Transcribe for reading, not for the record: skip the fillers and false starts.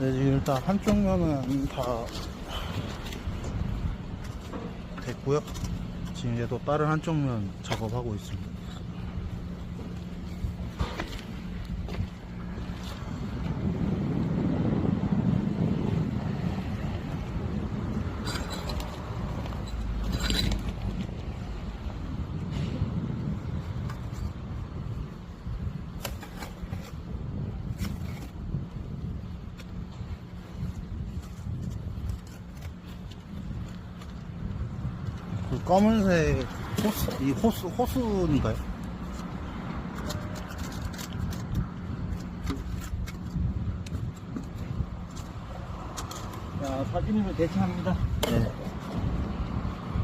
네, 지금 일단 한쪽 면은 다 됐고요. 지금 이제 또 다른 한쪽 면 작업하고 있습니다. 그 검은색 호스, 이 호수인가요? 자, 사진으로 대체합니다. 네.